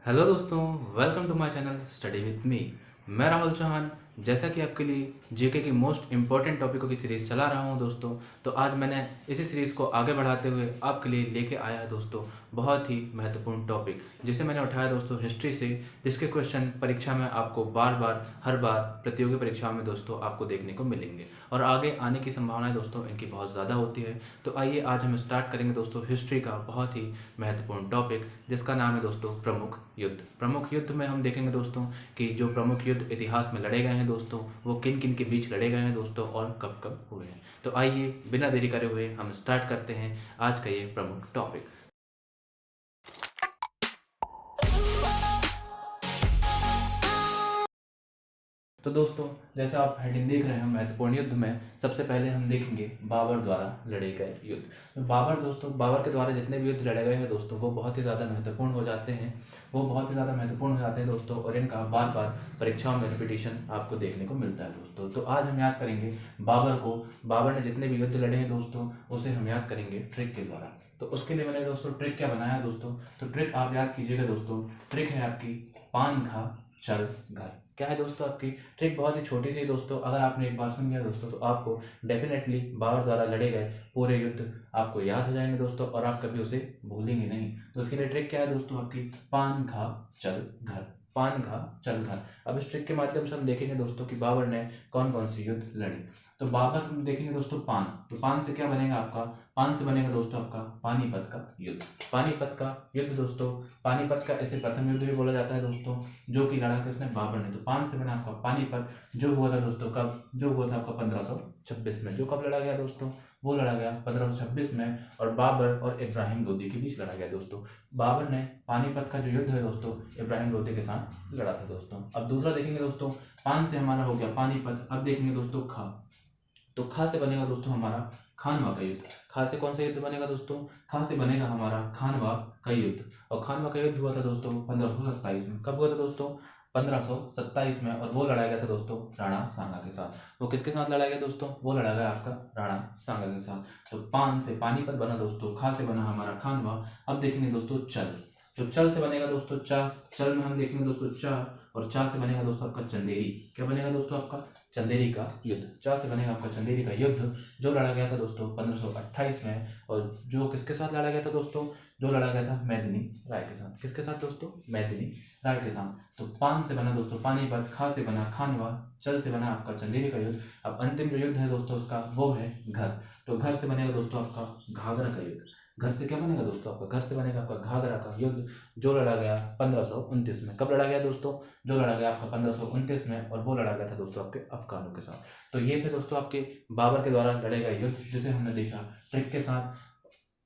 Hello दोस्तों, welcome to my channel study with me. मैं राहुल चौहान। जैसा कि आपके लिए जीके की मोस्ट इंपॉर्टेंट टॉपिकों की सीरीज़ चला रहा हूं दोस्तों, तो आज मैंने इसी सीरीज़ को आगे बढ़ाते हुए आपके लिए लेके आया दोस्तों बहुत ही महत्वपूर्ण टॉपिक, जिसे मैंने उठाया दोस्तों हिस्ट्री से, जिसके क्वेश्चन परीक्षा में आपको बार बार हर बार प्रतियोगी परीक्षाओं में दोस्तों आपको देखने को मिलेंगे और आगे आने की संभावनाएं दोस्तों इनकी बहुत ज़्यादा होती है। तो आइए आज हम स्टार्ट करेंगे दोस्तों हिस्ट्री का बहुत ही महत्वपूर्ण टॉपिक, जिसका नाम है दोस्तों प्रमुख युद्ध। प्रमुख युद्ध में हम देखेंगे दोस्तों कि जो प्रमुख युद्ध इतिहास में लड़े गए हैं दोस्तों, वो किन किन के बीच लड़े गए हैं दोस्तों और कब कब हुए हैं। तो आइए बिना देरी करे हुए हम स्टार्ट करते हैं आज का ये प्रमुख टॉपिक। तो दोस्तों, जैसे आप हेडिंग देख रहे हैं महत्वपूर्ण युद्ध में, सबसे पहले हम देखेंगे बाबर द्वारा लड़े गए युद्ध। तो बाबर के द्वारा जितने भी युद्ध लड़े गए हैं दोस्तों, वो बहुत ही ज़्यादा महत्वपूर्ण हो जाते हैं। दोस्तों, और इनका बार बार परीक्षाओं में रिपीटिशन आपको देखने को मिलता है दोस्तों। तो आज हम याद करेंगे बाबर को। बाबर ने जितने भी युद्ध लड़े हैं दोस्तों, उसे हम याद करेंगे ट्रिक के द्वारा। तो उसके लिए मैंने दोस्तों ट्रिक क्या बनाया है दोस्तों, तो ट्रिक आप याद कीजिएगा दोस्तों। ट्रिक है आपकी पान खा चल घर। क्या है दोस्तों आपकी ट्रिक? बहुत ही छोटी सी है दोस्तों। अगर आपने एक बार सुन लिया दोस्तों, तो आपको डेफिनेटली बाबर द्वारा लड़े गए पूरे युद्ध आपको याद हो जाएंगे दोस्तों, और आप कभी उसे भूलेंगे नहीं। तो उसके लिए ट्रिक क्या है दोस्तों आपकी? पान खा चल घर। पान खा चल घर। अब इस ट्रिक के माध्यम से हम देखेंगे दोस्तों कि बाबर ने कौन कौन सी युद्ध लड़े। तो बाबर हम देखेंगे दोस्तों पान। तो पान से क्या बनेगा आपका? पान से बनेगा दोस्तों आपका पानीपत का युद्ध। पानीपत का युद्ध दोस्तों, पानीपत का इसे प्रथम युद्ध भी बोला जाता है दोस्तों, जो कि लड़ा किसने? बाबर ने। तो पान से बना आपका पानीपत, जो हुआ था दोस्तों कब? जो हुआ था आपका 1526 में। जो कब लड़ा गया दोस्तों? वो लड़ा गया 1526 में, और बाबर और इब्राहिम लोदी के बीच लड़ा गया दोस्तों। बाबर ने पानीपत का जो युद्ध है दोस्तों, इब्राहिम लोदी के साथ लड़ा था दोस्तों। अब दूसरा देखेंगे दोस्तों, पान से हमारा हो गया पानीपत। अब देखेंगे दोस्तों खा। तो खा से बनेगा दोस्तों हमारा खानवा का युद्ध। खा से कौन सा युद्ध बनेगा दोस्तों? खा से बनेगा हमारा खानवा का युद्ध। और खानवा का युद्ध हुआ था दोस्तों 1527 में। कब हुआ था दोस्तों? 1527 में। और वो लड़ा गया था दोस्तों राणा सांगा के साथ। वो किसके साथ लड़ा गया दोस्तों? वो लड़ा गया आपका राणा सांगा के साथ। तो पान से पानीपत बना दोस्तों, खा से बना हमारा खानवा। अब देखेंगे दोस्तों चल। जो चल से बनेगा दोस्तों चा। चल में हम देखेंगे दोस्तों चा, और चा से बनेगा दोस्तों आपका चंदेरी। क्या बनेगा दोस्तों आपका? चंदेरी का युद्ध। चा से बनेगा आपका चंदेरी का युद्ध, जो लड़ा गया था दोस्तों 1528 में। और जो किसके साथ लड़ा गया था दोस्तों? जो लड़ा गया था मेदिनी राय के साथ। किसके साथ दोस्तों? मेदिनी राय के साथ। तो पान से बना दोस्तों पानीपत, खा से बना खानवा, चल से बना आपका चंदेरी का युद्ध। अब अंतिम जो युद्ध है दोस्तों उसका, वो है घर। तो घर से बनेगा दोस्तों आपका घाघरा का युद्ध। घर से क्या बनेगा दोस्तों आपका? घर से बनेगा आपका घाघरा का युद्ध, जो लड़ा गया 1529 में। कब लड़ा गया दोस्तों? जो लड़ा गया आपका 1529 में, और वो लड़ा गया था दोस्तों आपके अफगानों के साथ। तो ये थे दोस्तों आपके बाबर के द्वारा लड़े गए युद्ध, जिसे हमने देखा ट्रिक के साथ।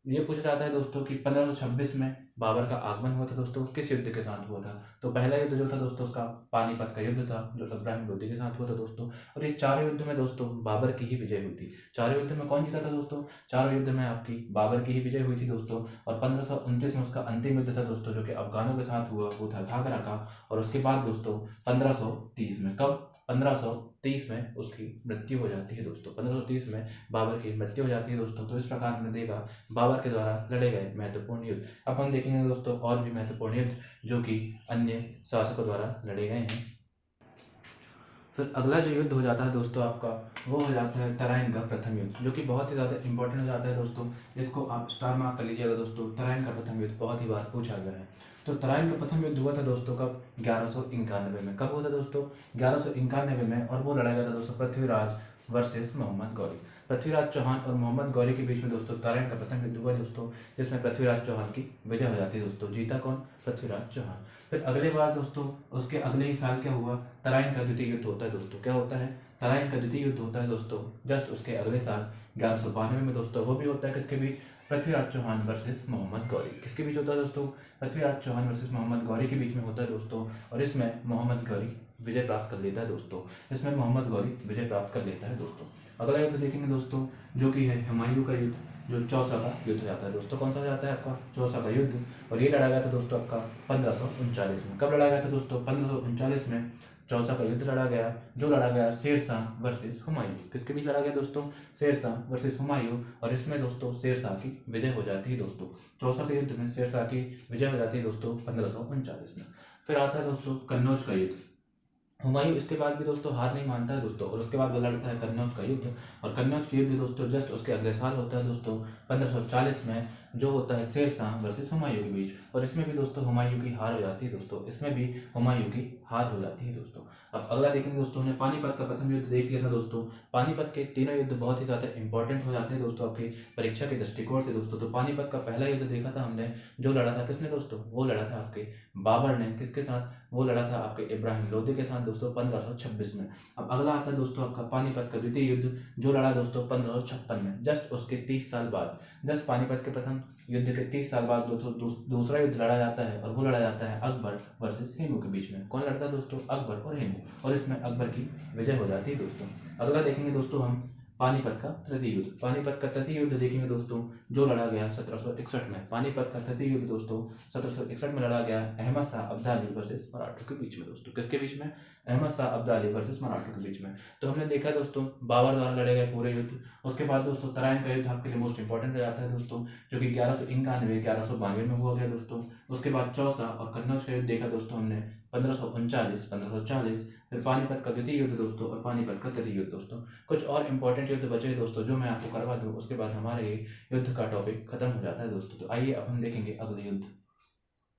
ये पूछा जाता है दोस्तों कि 1526 में बाबर का आगमन हुआ था दोस्तों, किस युद्ध के साथ हुआ था? तो पहला युद्ध जो था दोस्तों उसका पानीपत का युद्ध था, जो इब्राहिम लोदी के साथ हुआ था दोस्तों। और ये चारों युद्ध में दोस्तों बाबर की ही विजय हुई थी। चारों युद्ध में कौन जीता था दोस्तों? चारों युद्ध में आपकी बाबर की ही विजय हुई थी दोस्तों। और 1529 में उसका अंतिम युद्ध था दोस्तों, जो कि अफगानों के साथ हुआ, वो था घाघरा का। और उसके बाद दोस्तों 1530 में, कब? 1530 में उसकी मृत्यु हो जाती है दोस्तों। 1530 में बाबर की मृत्यु हो जाती है दोस्तों। तो इस प्रकार हमने देखा बाबर के द्वारा लड़े गए महत्वपूर्ण युद्ध। अब हम देखेंगे दोस्तों और भी महत्वपूर्ण युद्ध जो कि अन्य शासकों द्वारा लड़े गए हैं। फिर अगला जो युद्ध हो जाता है दोस्तों आपका, वो हो जाता है तराइन का प्रथम युद्ध, जो कि बहुत ही ज़्यादा इंपॉर्टेंट हो जाता है दोस्तों। इसको आप स्टार मार्क कर लीजिएगा दोस्तों। तराइन का प्रथम युद्ध बहुत ही बार पूछा गया है। तो तराइन का प्रथम युद्ध हुआ था दोस्तों कब? 1191 में। कब हुआ था दोस्तों? 1191 में। और वो लड़ा गया था दोस्तों पृथ्वीराज वर्सेस मोहम्मद गौरी। पृथ्वीराज चौहान और मोहम्मद गौरी के बीच में दोस्तों तराइन का प्रथम युद्ध हुआ दोस्तों, जिसमें पृथ्वीराज चौहान की विजय हो जाती है दोस्तों। जीता कौन? पृथ्वीराज चौहान। फिर अगले बार दोस्तों उसके अगले ही साल क्या हुआ? तराइन का द्वितीय युद्ध होता है दोस्तों। क्या होता है? तराइन का द्वितीय युद्ध होता है दोस्तों जस्ट उसके अगले साल 1192 में दोस्तों। वो भी होता है किसके बीच? पृथ्वीराज चौहान वर्सेस मोहम्मद गौरी। किसके बीच होता है दोस्तों? पृथ्वीराज चौहान वर्सेस मोहम्मद गौरी के बीच में होता है दोस्तों। और इसमें मोहम्मद गौरी विजय प्राप्त कर लेता है दोस्तों। इसमें मोहम्मद गौरी विजय प्राप्त कर लेता है दोस्तों। अगला युद्ध देखेंगे दोस्तों, जो कि है हुमायूं का युद्ध। जो चौसा का युद्ध हो जाता है दोस्तों। कौन सा हो जाता है आपका? चौसा का युद्ध। और ये लड़ा गया था दोस्तों आपका 1539 में। कब लड़ा गया था दोस्तों? 1539 में चौसा का युद्ध लड़ा गया, जो लड़ा गया शेरशाह वर्सेस हुमायूं। किसके बीच लड़ा गया दोस्तों? शेरशाह वर्सेस हुमायूं। और इसमें दोस्तों शेरशाह की विजय हो जाती है दोस्तों। चौसा के युद्ध में शेरशाह की विजय हो जाती है दोस्तों 1539 में। फिर आता है दोस्तों कन्नौज का युद्ध। हुमायूं इसके बाद भी दोस्तों हार नहीं मानता है दोस्तों, और उसके बाद वो लड़ता है कन्नौज का युद्ध। और कन्नौज का युद्ध दोस्तों जस्ट उसके अगले साल होता है दोस्तों 1540 में, जो होता है शेरशाह वर्सेस हुमायूं के बीच। और इसमें भी दोस्तों हुमायूं की हार हो जाती है दोस्तों, इसमें भी हुमायूं की हार हो जाती है दोस्तों। अब अगला देखेंगे दोस्तों, हमने पानीपत का प्रथम युद्ध देख लिया था दोस्तों। पानीपत के तीनों युद्ध बहुत ही ज़्यादा इंपॉर्टेंट हो जाते हैं दोस्तों आपकी परीक्षा के दृष्टिकोण से दोस्तों। तो पानीपत का पहला युद्ध देखा था हमने, जो लड़ा था किसने दोस्तों? वो लड़ा था आपके बाबर ने। किसके साथ? वो लड़ा था आपके इब्राहिम लोदी के साथ दोस्तों 1526 में। अब अगला आता है दोस्तों आपका पानीपत का द्वितीय युद्ध, जो लड़ा दोस्तों 1556 में, जस्ट उसके 30 साल बाद। जस्ट पानीपत के प्रथम युद्ध के 30 साल बाद दोस्तों दूसरा युद्ध लड़ा जाता है, और वो लड़ा जाता है अकबर वर्सेस हेमू के बीच में। कौन लड़ता है दोस्तों? अकबर और हेमू। और इसमें अकबर की विजय हो जाती है दोस्तों। अगला देखेंगे दोस्तों हम पानीपत का तृतीय युद्ध। पानीपत का तृतीय युद्ध देखेंगे दोस्तों, जो लड़ा गया 1761 में। पानीपत का तृतीय युद्ध दोस्तों 1761 में लड़ा गया अहमद शाह अब्दाली वर्सेस मराठों के बीच में दोस्तों। किसके बीच में? अहमद शाह अब्दाली वर्सेस मराठों के बीच में। तो हमने देखा दोस्तों बाबर द्वारा लड़े गए पूरे युद्ध। उसके बाद दोस्तों तराइन का युद्ध आपके लिए मोस्ट इंपॉर्टेंट हो जाता है दोस्तों, जो कि 1191-1192 में हुआ गया दोस्तों। उसके बाद चौसा और कन्नौज का युद्ध देखा दोस्तों हमने 1539-1540। फिर पानीपत का द्वितीय युद्ध दोस्तों, और पानीपत का तृतीय युद्ध दोस्तों। कुछ और इंपॉर्टेंट युद्ध बचे हैं दोस्तों, जो मैं आपको करवा दूँ, उसके बाद हमारे ये युद्ध का टॉपिक खत्म हो जाता है दोस्तों। तो आइए अब हम देखेंगे अगले युद्ध।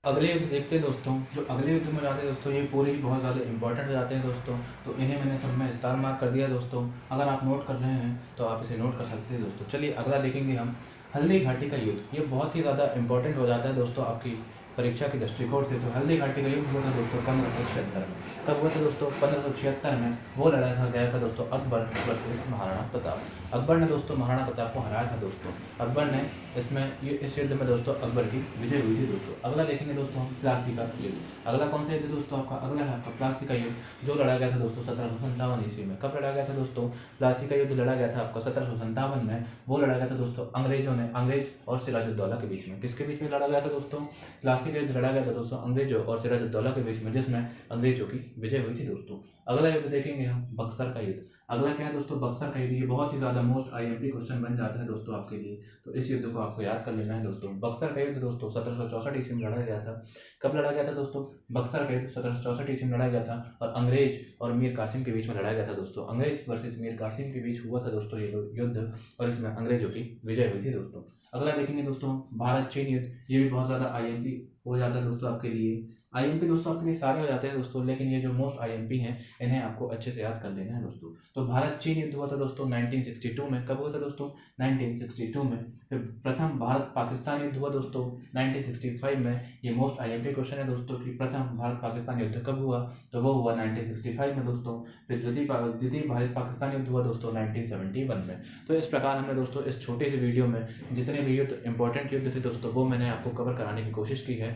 अगले युद्ध देखते हैं दोस्तों। जो अगले युद्ध में जाते हैं दोस्तों, ये पूरे ही बहुत ज़्यादा इंपॉर्टेंट हो जाते हैं दोस्तों। तो इन्हें मैंने सब में स्टार मार्क कर दिया दोस्तों। अगर आप नोट कर रहे हैं तो आप इसे नोट कर सकते हैं दोस्तों। चलिए अगला देखेंगे हम हल्दी घाटी का युद्ध। ये बहुत ही ज़्यादा इंपॉर्टेंट हो जाता है दोस्तों आपकी परीक्षा के दृष्टिकोण से। तो हल्दी घाटी का युद्ध हुआ था दोस्तों 1576 में। कब हुआ था दोस्तों? 1576 में। वो लड़ा गया था दोस्तों अकबर वर्सेस महाराणा प्रताप। अकबर ने दोस्तों महाराणा प्रताप को हराया था दोस्तों। अकबर ने इस युद्ध में दोस्तों अकबर की विजय हुई थी दोस्तों। अगला देखेंगे दोस्तों हम प्लासी का युद्ध। अगला कौन सा युद्ध दोस्तों आपका? अगला है आपका प्लासी का युद्ध, जो लड़ा गया था दोस्तों 1757 ईस्वी में। कब लड़ा गया था दोस्तों? प्लासी का युद्ध लड़ा गया था आपका 1757 में। वो लड़ा गया था दोस्तों अंग्रेज और सिराजुद्दौला के बीच में। किसके बीच में लड़ा गया था दोस्तों? प्लासी का युद्ध लड़ा गया था दोस्तों अंग्रेजों और सिराजुद्दौला के बीच में, जिसमें अंग्रेजों की विजय हुई थी दोस्तों। अगला युद्ध देखेंगे हम बक्सर का युद्ध। अगला क्या है दोस्तों? बक्सर का युद्ध। ये बहुत ही ज़्यादा मोस्ट IMP क्वेश्चन बन जाता है दोस्तों आपके लिए, तो इस युद्ध को आपको याद कर लेना है दोस्तों। बक्सर का युद्ध दोस्तों 1764 ईस्वी में लड़ा गया था। कब लड़ा गया था दोस्तों? बक्सर का युद्ध 1764 ईस्वी में लड़ा गया था, और अंग्रेज और मीर कासिम के बीच में लड़ा गया था दोस्तों। अंग्रेज वर्सेस मीर कासिम के बीच हुआ था दोस्तों ये युद्ध, और इसमें अंग्रेजों की विजय हुई थी दोस्तों। अगला देखेंगे दोस्तों भारत चीन युद्ध। ये भी बहुत ज़्यादा IMP हो जाता है दोस्तों आपके लिए। IMP दोस्तों आपके लिए सारे हो जाते हैं दोस्तों, लेकिन ये जो मोस्ट IMP हैं इन्हें आपको अच्छे से याद कर लेना है दोस्तों। तो भारत चीन युद्ध हुआ था दोस्तों 1962 में। कब हुआ था दोस्तों? 1962 में। फिर प्रथम भारत पाकिस्तान युद्ध हुआ दोस्तों 1965 में। ये मोस्ट IMP क्वेश्चन है दोस्तों कि प्रथम भारत पाकिस्तान युद्ध कब हुआ? तो वो हुआ 1965 में दोस्तों। फिर द्वितीय भारत पाकिस्तान युद्ध हुआ दोस्तों 1971 में। तो इस प्रकार हमने दोस्तों इस छोटे से वीडियो में जितने भी युद्ध इंपॉर्टेंट युद्ध थे दोस्तों, वो मैंने आपको कवर कराने की कोशिश की है,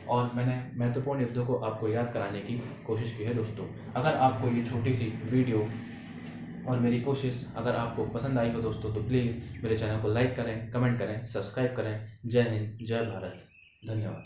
और मैंने महत्वपूर्ण युद्धों को आपको याद कराने की कोशिश की है दोस्तों। अगर आपको ये छोटी सी वीडियो और मेरी कोशिश अगर आपको पसंद आई हो दोस्तों, तो प्लीज़ मेरे चैनल को लाइक करें, कमेंट करें, सब्सक्राइब करें। जय हिंद, जय भारत, धन्यवाद।